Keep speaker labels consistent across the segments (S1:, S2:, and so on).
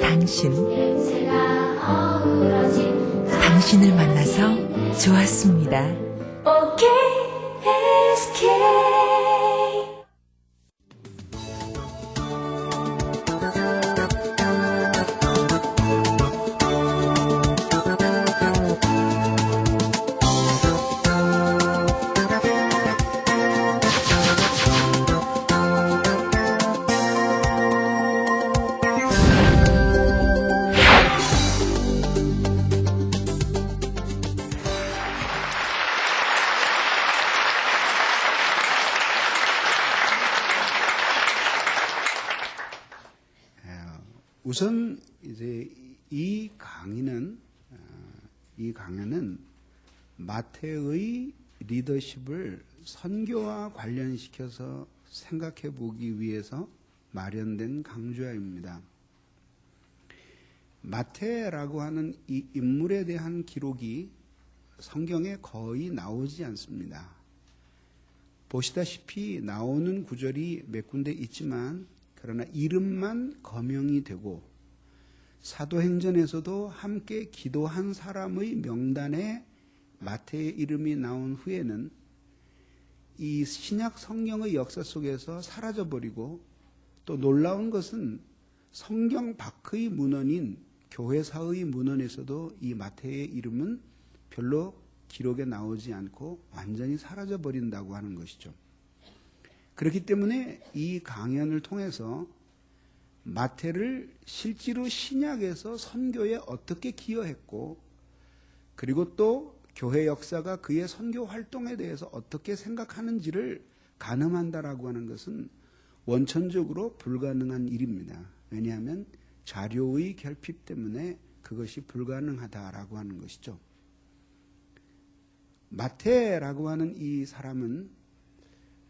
S1: 당신, 당신을 만나서 좋았습니다.
S2: 우선 이제 이 강의는 마태의 리더십을 선교와 관련시켜서 생각해 보기 위해서 마련된 강좌입니다. 마태라고 하는 이 인물에 대한 기록이 성경에 거의 나오지 않습니다. 보시다시피 나오는 구절이 몇 군데 있지만 그러나 이름만 거명이 되고 사도행전에서도 함께 기도한 사람의 명단에 마태의 이름이 나온 후에는 이 신약 성경의 역사 속에서 사라져버리고, 또 놀라운 것은 성경 밖의 문헌인 교회사의 문헌에서도 이 마태의 이름은 별로 기록에 나오지 않고 완전히 사라져버린다고 하는 것이죠. 그렇기 때문에 이 강연을 통해서 마태를 실제로 신약에서 선교에 어떻게 기여했고, 그리고 또 교회 역사가 그의 선교 활동에 대해서 어떻게 생각하는지를 가늠한다라고 하는 것은 원천적으로 불가능한 일입니다. 왜냐하면 자료의 결핍 때문에 그것이 불가능하다라고 하는 것이죠. 마태라고 하는 이 사람은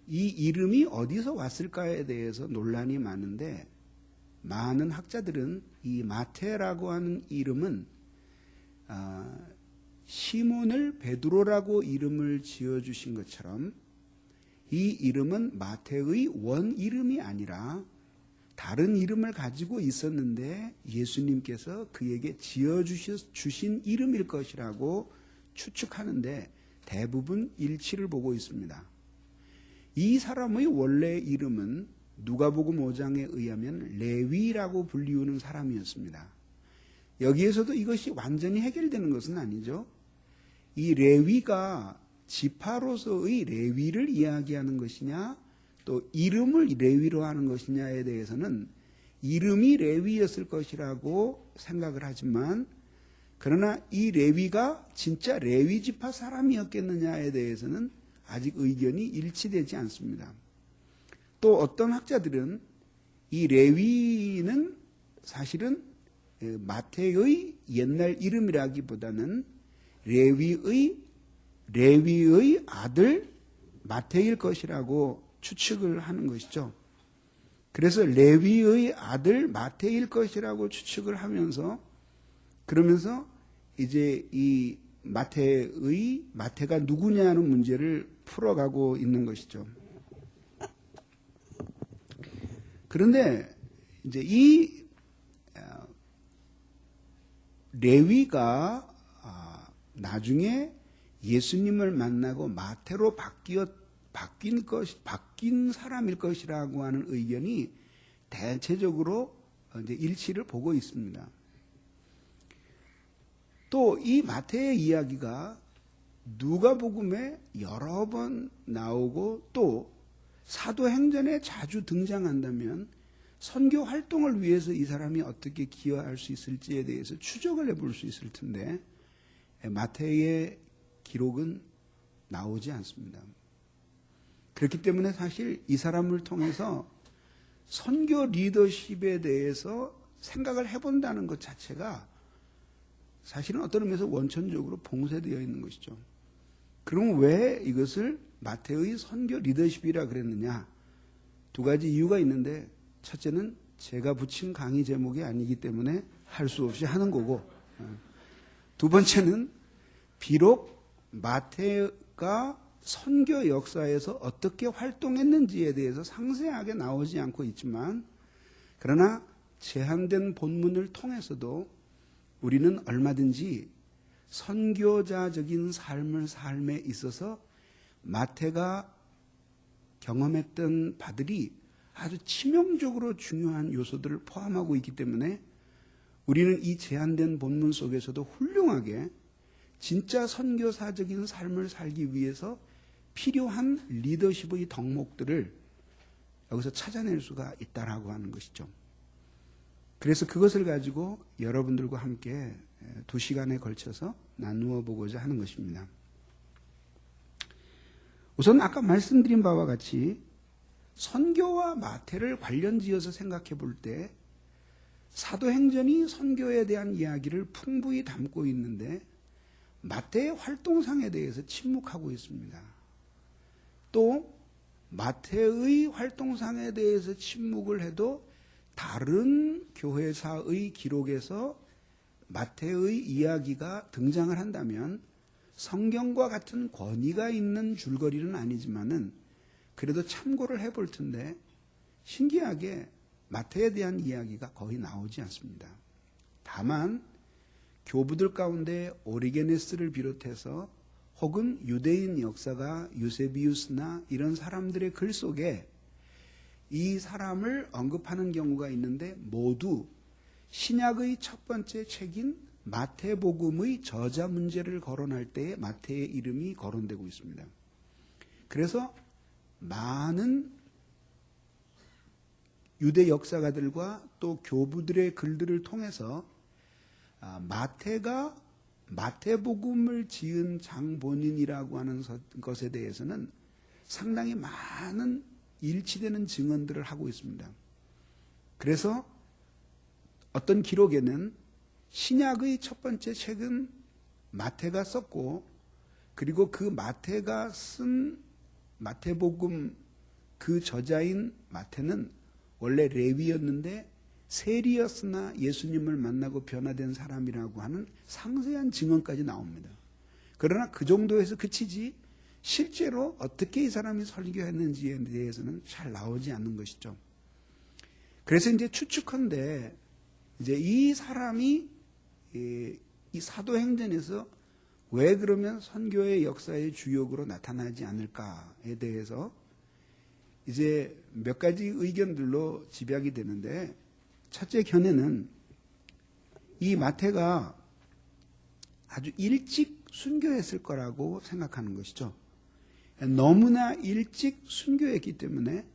S2: 이 이름이 어디서 왔을까에 대해서 논란이 많은데, 많은 학자들은 이 마태라고 하는 이름은 시몬을 베드로라고 이름을 지어주신 것처럼 이 이름은 마태의 원 이름이 아니라 다른 이름을 가지고 있었는데 예수님께서 그에게 지어주신 이름일 것이라고 추측하는데 대부분 일치를 보고 있습니다. 이 사람의 원래 이름은 누가복음 5장에 의하면 레위라고 불리우는 사람이었습니다. 여기에서도 이것이 완전히 해결되는 것은 아니죠. 이 레위가 지파로서의 레위를 이야기하는 것이냐, 또 이름을 레위로 하는 것이냐에 대해서는 이름이 레위였을 것이라고 생각을 하지만, 그러나 이 레위가 진짜 레위 지파 사람이었겠느냐에 대해서는 아직 의견이 일치되지 않습니다. 또 어떤 학자들은 이 레위는 사실은 마태의 옛날 이름이라기보다는 레위의 아들 마태일 것이라고 추측을 하는 것이죠. 그래서 레위의 아들 마태일 것이라고 추측을 하면서, 그러면서 이제 이 마태가 누구냐는 문제를 풀어가고 있는 것이죠. 그런데 이제 이 레위가 나중에 예수님을 만나고 마태로 바뀐 사람일 것이라고 하는 의견이 대체적으로 이제 일치를 보고 있습니다. 또 이 마태의 이야기가 누가복음에 여러 번 나오고 또 사도행전에 자주 등장한다면 선교 활동을 위해서 이 사람이 어떻게 기여할 수 있을지에 대해서 추적을 해볼 수 있을 텐데 마태의 기록은 나오지 않습니다. 그렇기 때문에 사실 이 사람을 통해서 선교 리더십에 대해서 생각을 해본다는 것 자체가 사실은 어떤 의미에서 원천적으로 봉쇄되어 있는 것이죠. 그럼 왜 이것을 마태의 선교 리더십이라 그랬느냐? 두 가지 이유가 있는데, 첫째는 제가 붙인 강의 제목이 아니기 때문에 할 수 없이 하는 거고, 두 번째는 비록 마태가 선교 역사에서 어떻게 활동했는지에 대해서 상세하게 나오지 않고 있지만, 그러나 제한된 본문을 통해서도 우리는 얼마든지 선교자적인 삶에 있어서 마태가 경험했던 바들이 아주 치명적으로 중요한 요소들을 포함하고 있기 때문에 우리는 이 제한된 본문 속에서도 훌륭하게 진짜 선교사적인 삶을 살기 위해서 필요한 리더십의 덕목들을 여기서 찾아낼 수가 있다라고 하는 것이죠. 그래서 그것을 가지고 여러분들과 함께 2시간에 걸쳐서 나누어 보고자 하는 것입니다. 우선 아까 말씀드린 바와 같이 선교와 마태를 관련지어서 생각해 볼 때 사도행전이 선교에 대한 이야기를 풍부히 담고 있는데 마태의 활동상에 대해서 침묵하고 있습니다. 또 마태의 활동상에 대해서 침묵을 해도 다른 교회사의 기록에서 마태의 이야기가 등장을 한다면 성경과 같은 권위가 있는 줄거리는 아니지만은 그래도 참고를 해볼 텐데 신기하게 마태에 대한 이야기가 거의 나오지 않습니다. 다만 교부들 가운데 오리게네스를 비롯해서 혹은 유대인 역사가 유세비우스나 이런 사람들의 글 속에 이 사람을 언급하는 경우가 있는데 모두 신약의 첫 번째 책인 마태복음의 저자 문제를 거론할 때에 마태의 이름이 거론되고 있습니다. 그래서 많은 유대 역사가들과 또 교부들의 글들을 통해서 마태가 마태복음을 지은 장본인이라고 하는 것에 대해서는 상당히 많은 일치되는 증언들을 하고 있습니다. 그래서 어떤 기록에는 신약의 첫 번째 책은 마태가 썼고 그리고 그 마태가 쓴 마태복음 그 저자인 마태는 원래 레위였는데 세리였으나 예수님을 만나고 변화된 사람이라고 하는 상세한 증언까지 나옵니다. 그러나 그 정도에서 그치지 실제로 어떻게 이 사람이 설교했는지에 대해서는 잘 나오지 않는 것이죠. 그래서 이제 추측컨대 이제 이 사람이 이 사도행전에서 왜 그러면 선교의 역사의 주역으로 나타나지 않을까에 대해서 이제 몇 가지 의견들로 집약이 되는데 첫째 견해는 이 마태가 아주 일찍 순교했을 거라고 생각하는 것이죠. 너무나 일찍 순교했기 때문에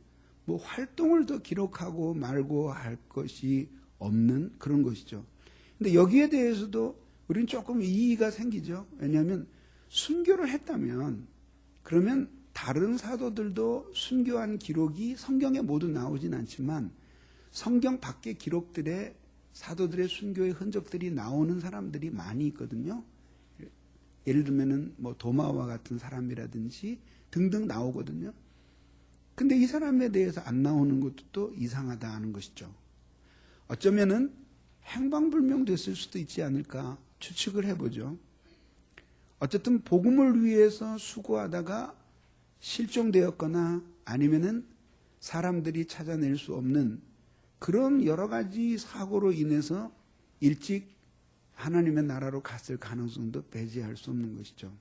S2: 뭐 활동을 더 기록하고 말고 할 것이 없는 그런 것이죠. 근데 여기에 대해서도 우리는 조금 이의가 생기죠. 왜냐하면 순교를 했다면 그러면 다른 사도들도 순교한 기록이 성경에 모두 나오진 않지만 성경 밖의 기록들에 사도들의 순교의 흔적들이 나오는 사람들이 많이 있거든요. 예를 들면은 뭐 도마와 같은 사람이라든지 등등 나오거든요. 근데 이 사람에 대해서 안 나오는 것도 또 이상하다 하는 것이죠. 어쩌면은 행방불명됐을 수도 있지 않을까 추측을 해보죠. 어쨌든 복음을 위해서 수고하다가 실종되었거나 아니면은 사람들이 찾아낼 수 없는 그런 여러 가지 사고로 인해서 일찍 하나님의 나라로 갔을 가능성도 배제할 수 없는 것이죠.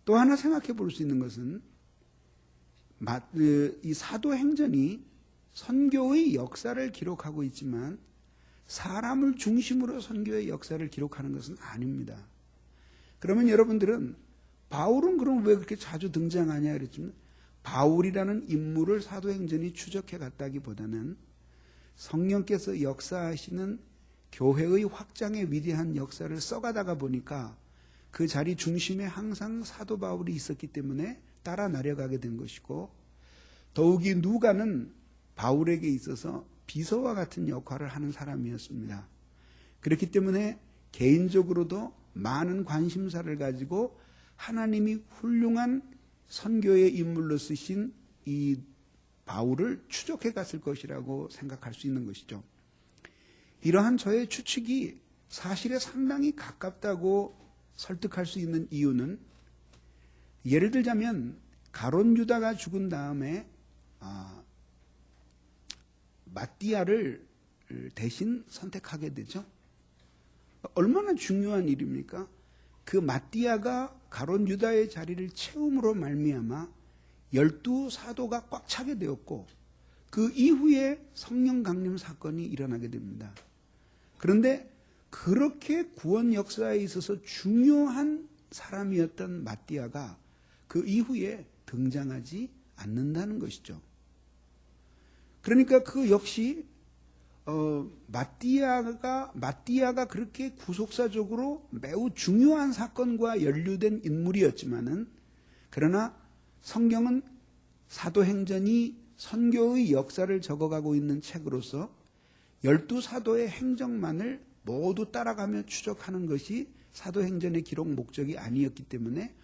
S2: 또 하나 생각해 볼 수 있는 것은 이 사도행전이 선교의 역사를 기록하고 있지만 사람을 중심으로 선교의 역사를 기록하는 것은 아닙니다. 그러면 여러분들은 바울은 그럼 왜 그렇게 자주 등장하냐 그랬지만 바울이라는 인물을 사도행전이 추적해 갔다기보다는 성령께서 역사하시는 교회의 확장의 위대한 역사를 써가다가 보니까 그 자리 중심에 항상 사도 바울이 있었기 때문에 따라 나려가게 된 것이고 더욱이 누가는 바울에게 있어서 비서와 같은 역할을 하는 사람이었습니다. 그렇기 때문에 개인적으로도 많은 관심사를 가지고 하나님이 훌륭한 선교의 인물로 쓰신 이 바울을 추적해 갔을 것이라고 생각할 수 있는 것이죠. 이러한 저의 추측이 사실에 상당히 가깝다고 설득할 수 있는 이유는 예를 들자면 가론 유다가 죽은 다음에 마띠아를 대신 선택하게 되죠. 얼마나 중요한 일입니까? 그 마띠아가 가론 유다의 자리를 채움으로 말미암아 12사도가 꽉 차게 되었고 그 이후에 성령 강림 사건이 일어나게 됩니다. 그런데 그렇게 구원 역사에 있어서 중요한 사람이었던 마띠아가 그 이후에 등장하지 않는다는 것이죠. 그러니까 그 역시 마띠아가 그렇게 구속사적으로 매우 중요한 사건과 연루된 인물이었지만은, 그러나 성경은 사도행전이 선교의 역사를 적어가고 있는 책으로서 12사도의 행적만을 모두 따라가며 추적하는 것이 사도행전의 기록 목적이 아니었기 때문에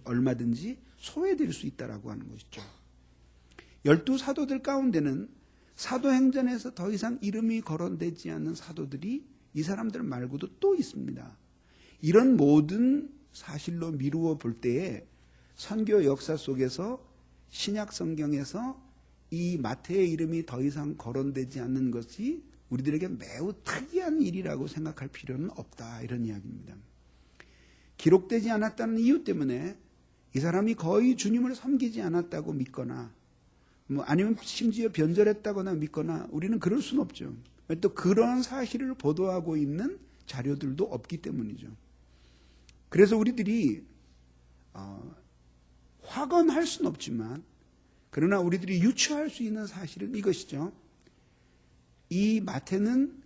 S2: 얼마든지 소외될 수 있다라고 하는 것이죠. 12사도들 가운데는 사도행전에서 더 이상 이름이 거론되지 않는 사도들이 이 사람들 말고도 또 있습니다. 이런 모든 사실로 미루어 볼 때에 선교 역사 속에서 신약 성경에서 이 마태의 이름이 더 이상 거론되지 않는 것이 우리들에게 매우 특이한 일이라고 생각할 필요는 없다, 이런 이야기입니다. 기록되지 않았다는 이유 때문에 이 사람이 거의 주님을 섬기지 않았다고 믿거나 아니면 심지어 변절했다거나 믿거나 우리는 그럴 수는 없죠. 또 그런 사실을 보도하고 있는 자료들도 없기 때문이죠. 그래서 우리들이 확언할 수는 없지만, 그러나 우리들이 유추할 수 있는 사실은 이것이죠. 이 마태는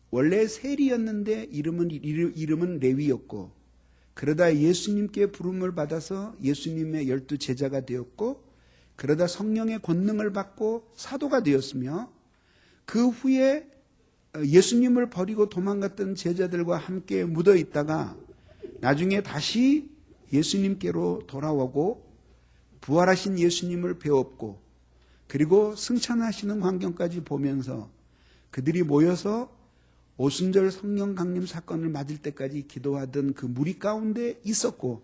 S2: 원래 세리였는데 이름은 레위였고, 그러다 예수님께 부름을 받아서 예수님의 12제자가 되었고, 그러다 성령의 권능을 받고 사도가 되었으며, 그 후에 예수님을 버리고 도망갔던 제자들과 함께 묻어 있다가 나중에 다시 예수님께로 돌아오고 부활하신 예수님을 배웠고, 그리고 승천하시는 광경까지 보면서 그들이 모여서 오순절 성령 강림 사건을 맞을 때까지 기도하던 그 무리 가운데 있었고,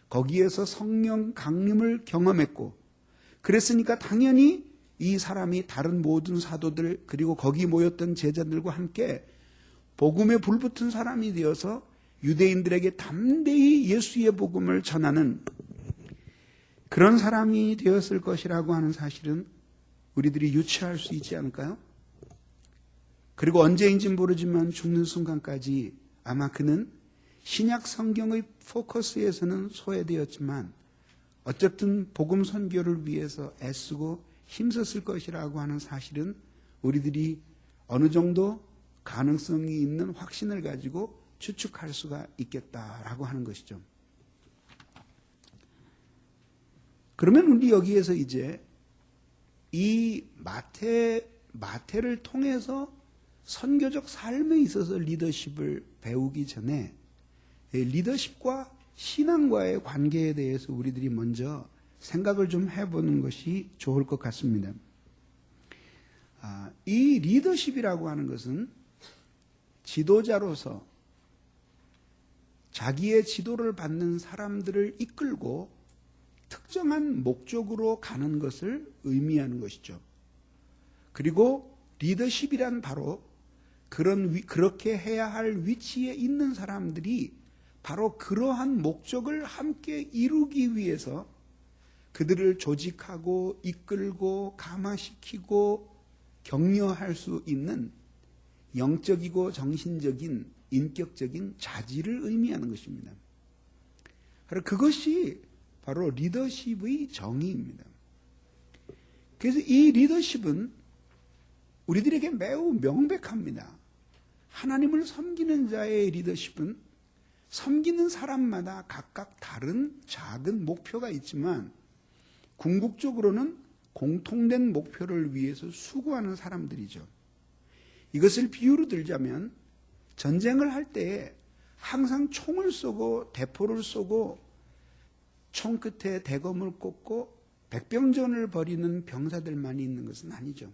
S2: 거기에서 성령 강림을 경험했고, 그랬으니까 당연히 이 사람이 다른 모든 사도들 그리고 거기 모였던 제자들과 함께 복음에 불붙은 사람이 되어서 유대인들에게 담대히 예수의 복음을 전하는 그런 사람이 되었을 것이라고 하는 사실은 우리들이 유추할 수 있지 않을까요? 그리고 언제인지는 모르지만 죽는 순간까지 아마 그는 신약 성경의 포커스에서는 소외되었지만 어쨌든 복음 선교를 위해서 애쓰고 힘썼을 것이라고 하는 사실은 우리들이 어느 정도 가능성이 있는 확신을 가지고 추측할 수가 있겠다라고 하는 것이죠. 그러면 우리 여기에서 이제 이 마태를 통해서 선교적 삶에 있어서 리더십을 배우기 전에 리더십과 신앙과의 관계에 대해서 우리들이 먼저 생각을 좀 해보는 것이 좋을 것 같습니다. 이 리더십이라고 하는 것은 지도자로서 자기의 지도를 받는 사람들을 이끌고 특정한 목적으로 가는 것을 의미하는 것이죠. 그리고 리더십이란 바로 그렇게 해야 할 위치에 있는 사람들이 바로 그러한 목적을 함께 이루기 위해서 그들을 조직하고 이끌고 감화시키고 격려할 수 있는 영적이고 정신적인 인격적인 자질을 의미하는 것입니다. 그것이 바로 리더십의 정의입니다. 그래서 이 리더십은 우리들에게 매우 명백합니다. 하나님을 섬기는 자의 리더십은 섬기는 사람마다 각각 다른 작은 목표가 있지만 궁극적으로는 공통된 목표를 위해서 수고하는 사람들이죠. 이것을 비유로 들자면 전쟁을 할 때 항상 총을 쏘고 대포를 쏘고 총 끝에 대검을 꽂고 백병전을 벌이는 병사들만이 있는 것은 아니죠.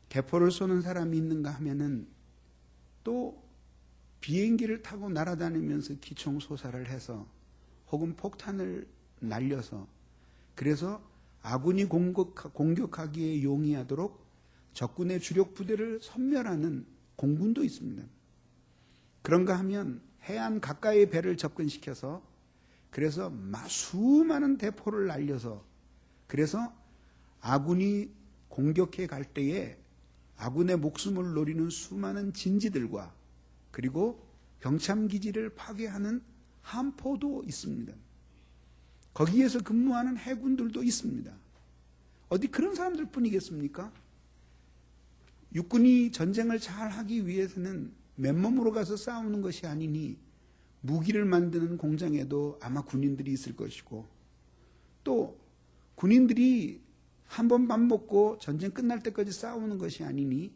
S2: 대포를 쏘는 사람이 있는가 하면은 또 비행기를 타고 날아다니면서 기총소사를 해서 혹은 폭탄을 날려서 그래서 아군이 공격하기에 용이하도록 적군의 주력 부대를 섬멸하는 공군도 있습니다. 그런가 하면 해안 가까이의 배를 접근시켜서 그래서 수많은 대포를 날려서 그래서 아군이 공격해 갈 때에 아군의 목숨을 노리는 수많은 진지들과 그리고 병참기지를 파괴하는 함포도 있습니다. 거기에서 근무하는 해군들도 있습니다. 어디 그런 사람들 뿐이겠습니까? 육군이 전쟁을 잘 하기 위해서는 맨몸으로 가서 싸우는 것이 아니니 무기를 만드는 공장에도 아마 군인들이 있을 것이고 또 군인들이 한 번 밥 먹고 전쟁 끝날 때까지 싸우는 것이 아니니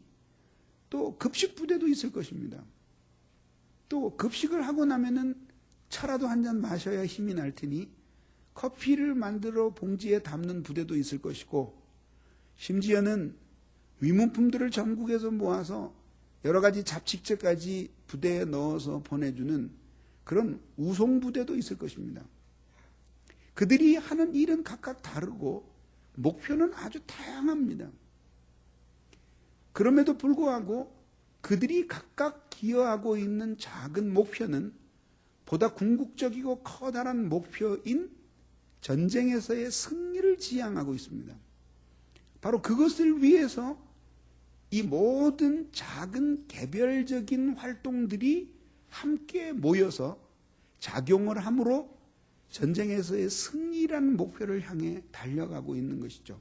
S2: 또 급식 부대도 있을 것입니다. 또 급식을 하고 나면은 차라도 한 잔 마셔야 힘이 날 테니 커피를 만들어 봉지에 담는 부대도 있을 것이고 심지어는 위문품들을 전국에서 모아서 여러 가지 잡식제까지 부대에 넣어서 보내주는 그런 우송부대도 있을 것입니다. 그들이 하는 일은 각각 다르고 목표는 아주 다양합니다. 그럼에도 불구하고 그들이 각각 기여하고 있는 작은 목표는 보다 궁극적이고 커다란 목표인 전쟁에서의 승리를 지향하고 있습니다. 바로 그것을 위해서 이 모든 작은 개별적인 활동들이 함께 모여서 작용을 함으로 전쟁에서의 승리라는 목표를 향해 달려가고 있는 것이죠.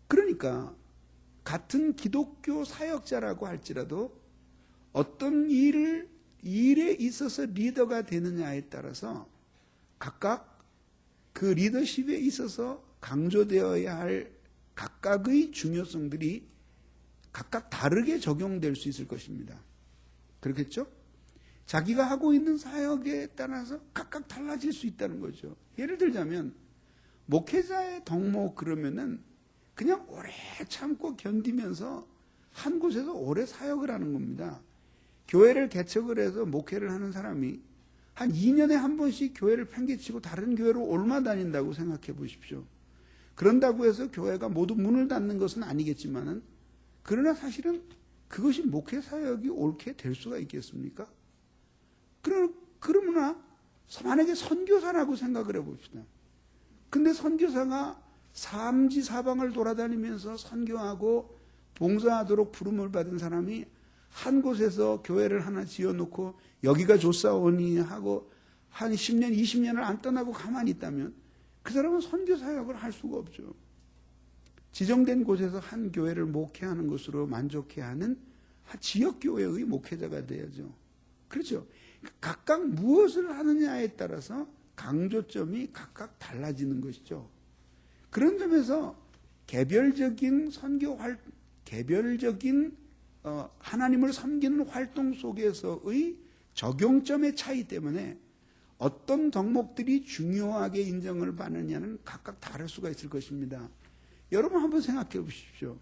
S2: 그러니까 같은 기독교 사역자라고 할지라도 어떤 일에 있어서 리더가 되느냐에 따라서 각각 그 리더십에 있어서 강조되어야 할 각각의 중요성들이 각각 다르게 적용될 수 있을 것입니다. 그렇겠죠? 자기가 하고 있는 사역에 따라서 각각 달라질 수 있다는 거죠. 예를 들자면 목회자의 덕목 그러면은 그냥 오래 참고 견디면서 한 곳에서 오래 사역을 하는 겁니다. 교회를 개척을 해서 목회를 하는 사람이 한 2년에 한 번씩 교회를 팽개치고 다른 교회로 옮아 다닌다고 생각해 보십시오. 그런다고 해서 교회가 모두 문을 닫는 것은 아니겠지만은 그러나 사실은 그것이 목회 사역이 옳게 될 수가 있겠습니까? 그러나 만약에 선교사라고 생각을 해봅시다. 근데 선교사가 삼지사방을 돌아다니면서 선교하고 봉사하도록 부름을 받은 사람이 한 곳에서 교회를 하나 지어놓고 여기가 좋사오니 하고 한 10년, 20년을 안 떠나고 가만히 있다면 그 사람은 선교사역을 할 수가 없죠. 지정된 곳에서 한 교회를 목회하는 것으로 만족해하는 지역교회의 목회자가 돼야죠. 그렇죠. 각각 무엇을 하느냐에 따라서 강조점이 각각 달라지는 것이죠. 그런 점에서 개별적인 개별적인 하나님을 섬기는 활동 속에서의 적용점의 차이 때문에 어떤 덕목들이 중요하게 인정을 받느냐는 각각 다를 수가 있을 것입니다. 여러분 한번 생각해 보십시오.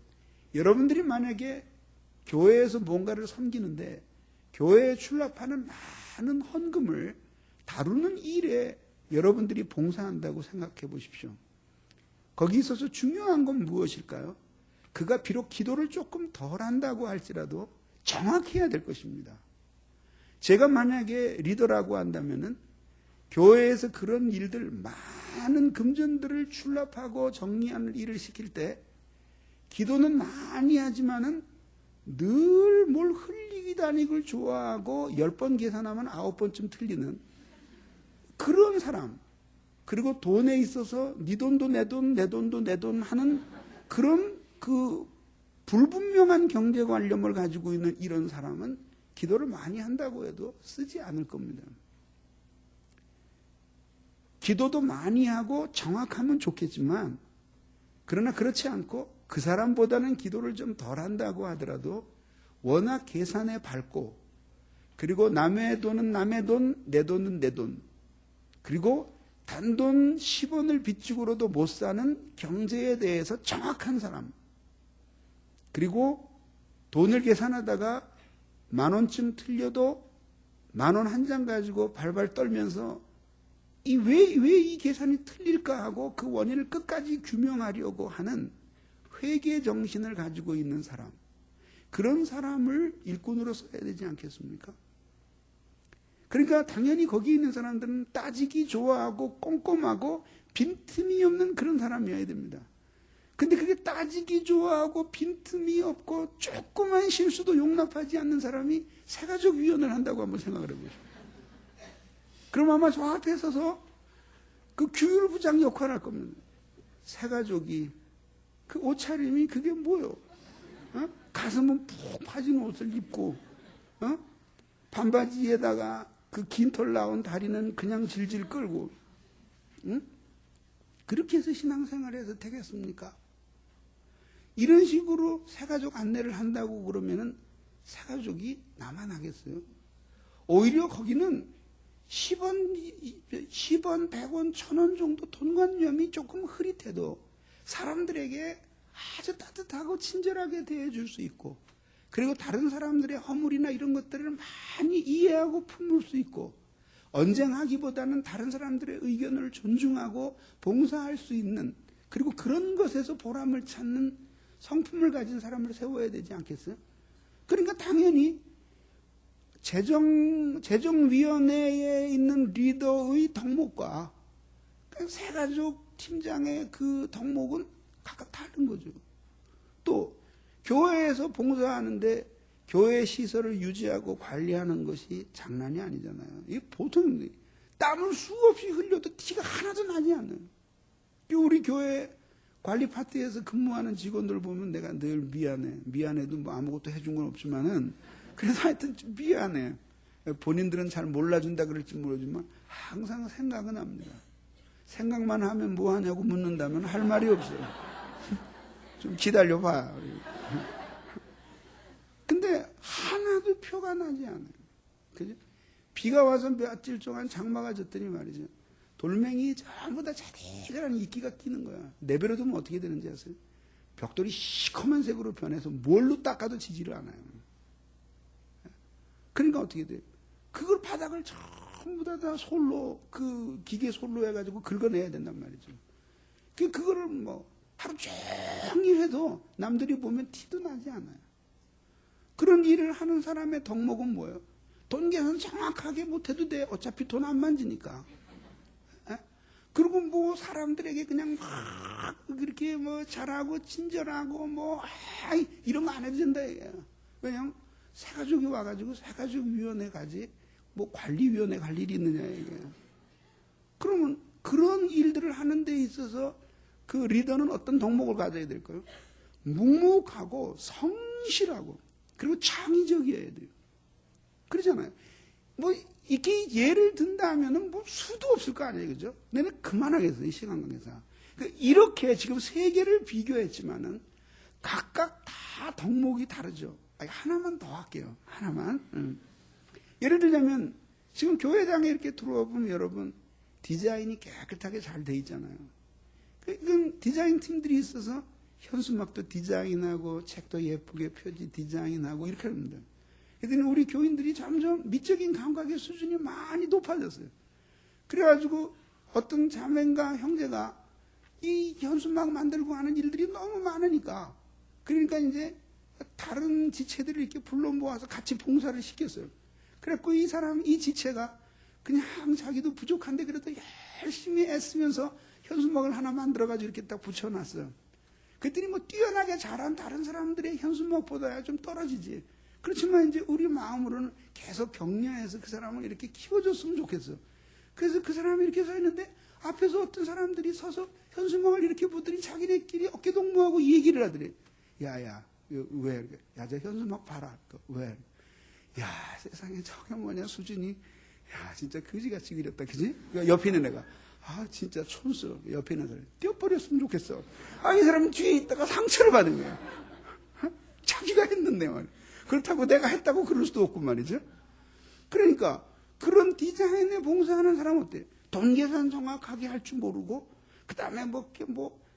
S2: 여러분들이 만약에 교회에서 뭔가를 섬기는데 교회에 출납하는 많은 헌금을 다루는 일에 여러분들이 봉사한다고 생각해 보십시오. 거기 있어서 중요한 건 무엇일까요? 그가 비록 기도를 조금 덜 한다고 할지라도 정확해야 될 것입니다. 제가 만약에 리더라고 한다면은 교회에서 그런 일들, 많은 금전들을 출납하고 정리하는 일을 시킬 때 기도는 많이 하지만은 늘 뭘 흘리기 다니기를 좋아하고 10번 계산하면 9번쯤 틀리는 그런 사람, 그리고 돈에 있어서 네 돈도 내 돈, 내 돈도 내 돈 하는 그런 그 불분명한 경제관념을 가지고 있는 이런 사람은 기도를 많이 한다고 해도 쓰지 않을 겁니다. 기도도 많이 하고 정확하면 좋겠지만 그러나 그렇지 않고 그 사람보다는 기도를 좀 덜 한다고 하더라도 워낙 계산에 밝고 그리고 남의 돈은 남의 돈, 내 돈은 내 돈, 그리고 단돈 10원을 빚주고로도 못 사는 경제에 대해서 정확한 사람, 그리고 돈을 계산하다가 10,000원쯤 틀려도 10,000원 한 장 가지고 발발 떨면서 왜 이 계산이 틀릴까 하고 그 원인을 끝까지 규명하려고 하는 회개 정신을 가지고 있는 사람, 그런 사람을 일꾼으로 써야 되지 않겠습니까? 그러니까 당연히 거기 있는 사람들은 따지기 좋아하고 꼼꼼하고 빈틈이 없는 그런 사람이어야 됩니다. 근데 그게 따지기 좋아하고 빈틈이 없고 조그만 실수도 용납하지 않는 사람이 새가족위원회를 한다고 한번 생각을 해보세요. 그럼 아마 저 앞에 서서 그 규율부장 역할을 할 겁니다. 새가족이 그 옷차림이 그게 뭐요? 어? 가슴은 푹 파진 옷을 입고 반바지에다가 그 긴 털 나온 다리는 그냥 질질 끌고, 응? 그렇게 해서 신앙생활을 해서 되겠습니까? 이런 식으로 새가족 안내를 한다고 그러면은 새가족이 나만 하겠어요? 오히려 거기는 10원, 100원, 1000원 정도 돈관념이 조금 흐릿해도 사람들에게 아주 따뜻하고 친절하게 대해줄 수 있고, 그리고 다른 사람들의 허물이나 이런 것들을 많이 이해하고 품을 수 있고, 언쟁하기보다는 다른 사람들의 의견을 존중하고 봉사할 수 있는, 그리고 그런 것에서 보람을 찾는 성품을 가진 사람을 세워야 되지 않겠어요? 그러니까 당연히 재정위원회에 있는 리더의 덕목과 새가족 팀장의 그 덕목은 각각 다른 거죠. 또 교회에서 봉사하는데 교회 시설을 유지하고 관리하는 것이 장난이 아니잖아요. 이게 보통 땀을 수없이 흘려도 티가 하나도 나지 않아요. 우리 교회 관리 파트에서 근무하는 직원들 보면 내가 늘 미안해. 미안해도 뭐 아무것도 해준 건 없지만은 그래서 하여튼 좀 미안해. 본인들은 잘 몰라준다 그럴지 모르지만 항상 생각은 합니다. 생각만 하면 뭐 하냐고 묻는다면 할 말이 없어요. 좀 기다려봐. 근데 하나도 표가 나지 않아요. 그죠? 비가 와서 며칠 동안 장마가 졌더니 말이죠. 돌멩이 전부 다 자리자리한 이끼가 끼는 거야. 내버려 두면 어떻게 되는지 아세요? 벽돌이 시커먼 색으로 변해서 뭘로 닦아도 지지를 않아요. 그러니까 어떻게 돼요? 그걸 바닥을 전부 다 솔로, 그 기계 솔로 해가지고 긁어내야 된단 말이죠. 그거를 뭐 하루 종일 해도 남들이 보면 티도 나지 않아요. 그런 일을 하는 사람의 덕목은 뭐예요? 돈 계산 정확하게 못해도 돼. 어차피 돈 안 만지니까. 그리고 뭐 사람들에게 그냥 막 그렇게 뭐 잘하고 친절하고 뭐 이런 거 안 해도 된다 이거예요. 그냥 새가족이 와가지고 새가족위원회 가지 뭐 관리위원회 갈 일이 있느냐 이거예요. 그러면 그런 일들을 하는 데 있어서 그 리더는 어떤 덕목을 가져야 될까요? 묵묵하고 성실하고 그리고 창의적이어야 돼요. 그러잖아요. 뭐 이렇게 예를 든다 하면은 뭐 수도 없을 거 아니에요, 그죠? 내가 그만하겠어 이 시간 관계상. 이렇게 지금 세 개를 비교했지만은 각각 다 덕목이 다르죠. 하나만 더 할게요. 하나만. 예를 들자면 지금 교회장에 이렇게 들어와 보면 여러분 디자인이 깨끗하게 잘 돼 있잖아요. 그 디자인 팀들이 있어서 현수막도 디자인하고 책도 예쁘게 표지 디자인하고 이렇게 합니다. 그랬더니 우리 교인들이 점점 미적인 감각의 수준이 많이 높아졌어요. 그래가지고 어떤 자매인가 형제가 이 현수막 만들고 하는 일들이 너무 많으니까 그러니까 이제 다른 지체들을 이렇게 불러 모아서 같이 봉사를 시켰어요. 그래갖고 이 지체가 그냥 자기도 부족한데 그래도 열심히 애쓰면서 현수막을 하나 만들어가지고 이렇게 딱 붙여놨어요. 그랬더니 뭐 뛰어나게 잘한 다른 사람들의 현수막보다 좀 떨어지지. 그렇지만 이제 우리 마음으로는 계속 격려해서 그 사람을 이렇게 키워줬으면 좋겠어. 그래서 그 사람이 이렇게 서 있는데 앞에서 어떤 사람들이 서서 현수막을 이렇게 보더니 자기네끼리 어깨동무하고 얘기를 하더래. 야야, 왜 이렇게? 야, 저 현수막 봐라. 왜? 야, 세상에 저게 뭐냐 수준이. 야, 진짜 거지같이 그렸다, 그지? 옆에 있는 애가. 아, 진짜 촌스러워. 옆에 있는 사람이 뛰어버렸으면 좋겠어. 이 사람은 뒤에 있다가 상처를 받은 거야. 자기가 했는데 말이야. 그렇다고 내가 했다고 그럴 수도 없고 말이죠. 그러니까 그런 디자인에 봉사하는 사람은 어때? 돈 계산 정확하게 할 줄 모르고 그 다음에 뭐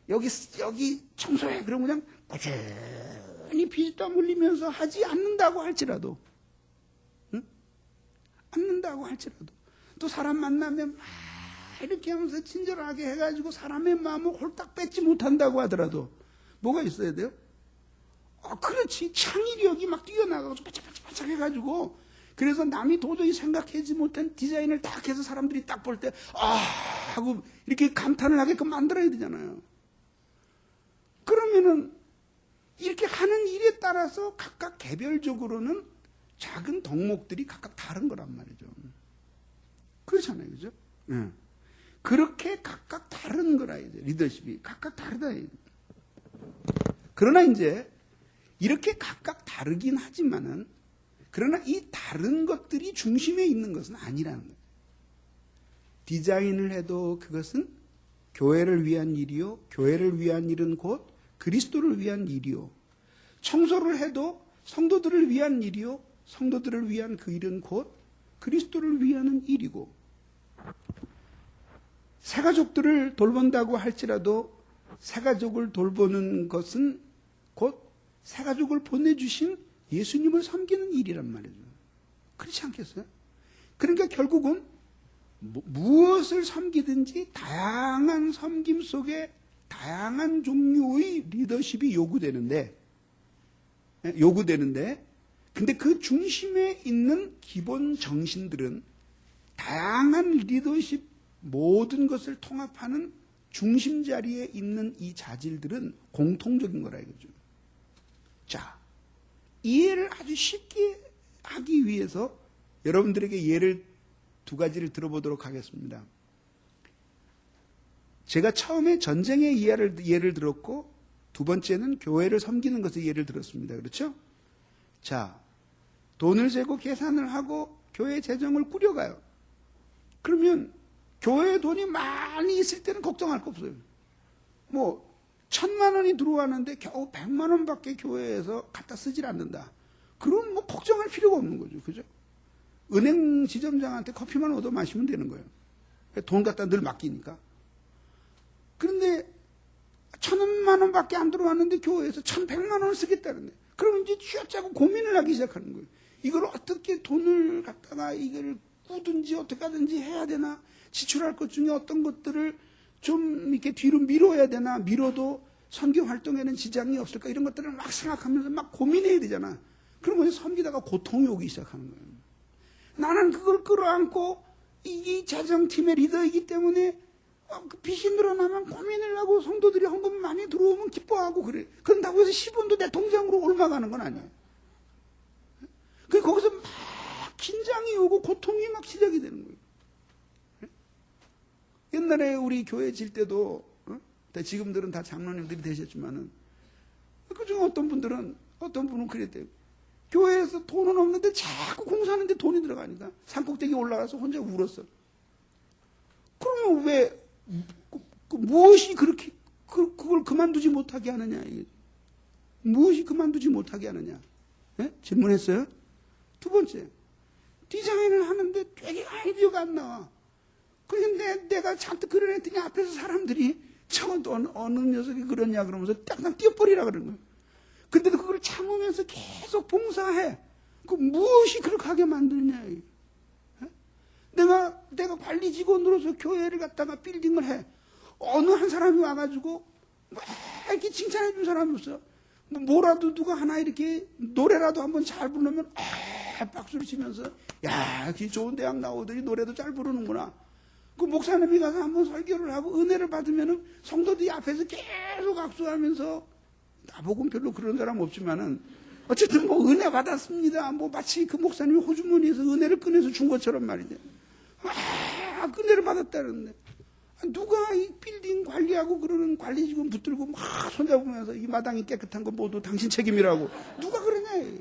S2: 여기 청소해 그러면 그냥 꾸준히 피땀 흘리면서 하지 않는다고 할지라도 않는다고 할지라도 또 사람 만나면 막 이렇게 하면서 친절하게 해가지고 사람의 마음을 홀딱 뺏지 못한다고 하더라도 뭐가 있어야 돼요? 그렇지. 창의력이 막 뛰어나가고 반짝반짝 해가지고, 그래서 남이 도저히 생각하지 못한 디자인을 딱 해서 사람들이 딱 볼 때, 하고 이렇게 감탄을 하게끔 만들어야 되잖아요. 그러면은, 이렇게 하는 일에 따라서 각각 개별적으로는 작은 덕목들이 각각 다른 거란 말이죠. 그렇잖아요. 그죠? 네. 그렇게 각각 다른 거라, 이제, 리더십이. 각각 다르다. 그러나 이제, 이렇게 각각 다르긴 하지만은, 그러나 이 다른 것들이 중심에 있는 것은 아니라는 거예요. 디자인을 해도 그것은 교회를 위한 일이요. 교회를 위한 일은 곧 그리스도를 위한 일이요. 청소를 해도 성도들을 위한 일이요. 성도들을 위한 그 일은 곧 그리스도를 위한 일이고, 새가족들을 돌본다고 할지라도 새가족을 돌보는 것은 곧 새가족을 보내주신 예수님을 섬기는 일이란 말이죠. 그렇지 않겠어요? 그러니까 결국은 무엇을 섬기든지 다양한 섬김 속에 다양한 종류의 리더십이 요구되는데, 근데 그 중심에 있는 기본 정신들은 다양한 리더십 모든 것을 통합하는 중심 자리에 있는 이 자질들은 공통적인 거라 이거죠. 자, 이해를 아주 쉽게 하기 위해서 여러분들에게 예를 두 가지를 들어보도록 하겠습니다. 제가 처음에 전쟁의 예를 들었고, 두 번째는 교회를 섬기는 것의 예를 들었습니다. 그렇죠? 자, 돈을 세고 계산을 하고 교회 재정을 꾸려가요. 그러면 교회에 돈이 많이 있을 때는 걱정할 거 없어요. 1,000만 원이 들어왔는데 겨우 100만 원밖에 교회에서 갖다 쓰질 않는다. 그럼 걱정할 필요가 없는 거죠. 그죠? 은행 지점장한테 커피만 얻어 마시면 되는 거예요. 돈 갖다 늘 맡기니까. 그런데 1,000만 원밖에 안 들어왔는데 교회에서 1,100만 원을 쓰겠다는데, 그러면 이제 쥐어짜고 고민을 하기 시작하는 거예요. 이걸 어떻게 돈을 갖다가 이걸 꾸든지 어떻게 하든지 해야 되나, 지출할 것 중에 어떤 것들을 좀 이렇게 뒤로 미뤄야 되나, 미뤄도 선교 활동에는 지장이 없을까, 이런 것들을 막 생각하면서 막 고민해야 되잖아. 그러면 섬기다가 고통이 오기 시작하는 거예요. 나는 그걸 끌어안고 이 재정팀의 리더이기 때문에 빚이 늘어나면 고민을 하고 성도들이 헌금 많이 들어오면 기뻐하고 그래. 그런다고 해서 10원도 내 통장으로 옮아가는 건 아니에요. 거기서 막 긴장이 오고 고통이 막 시작이 되는 거예요. 옛날에 우리 교회 질 때도, 지금들은 다 장로님들이 되셨지만은, 그중에 어떤 분은 그랬대요. 교회에서 돈은 없는데 자꾸 공사하는데 돈이 들어가니까 산꼭대기 올라가서 혼자 울었어. 그러면 왜, 무엇이 그렇게, 그걸 그만두지 못하게 하느냐, 이게. 무엇이 그만두지 못하게 하느냐. 네? 질문했어요? 두 번째, 디자인을 하는데 되게 아이디어가 안 나와. 그런데 내가 잔뜩 그려냈더니 앞에서 사람들이 저건 어느 녀석이 그러냐 그러면서 딱딱 띄어버리라 그러는 거예요. 근데도 그걸 참으면서 계속 봉사해. 그 무엇이 그렇게 하게 만드냐. 내가 관리 직원으로서 교회를 갖다가 빌딩을 해. 어느 한 사람이 와가지고 막 이렇게 칭찬해 준 사람이 없어. 뭐라도 누가 하나 이렇게 노래라도 한번 잘 부르면 박수를 치면서, 야, 역시 좋은 대학 나오더니 노래도 잘 부르는구나. 그 목사님이 가서 한번 설교를 하고 은혜를 받으면은 성도들이 앞에서 계속 악수하면서, 나보고는 별로 그런 사람 없지만은 어쨌든 은혜 받았습니다. 마치 그 목사님이 호주머니에서 은혜를 꺼내서 준 것처럼 말이죠. 은혜를 받았다는데, 누가 이 빌딩 관리하고 그러는 관리 직원 붙들고 막 손잡으면서 이 마당이 깨끗한 거 모두 당신 책임이라고 누가 그러냐.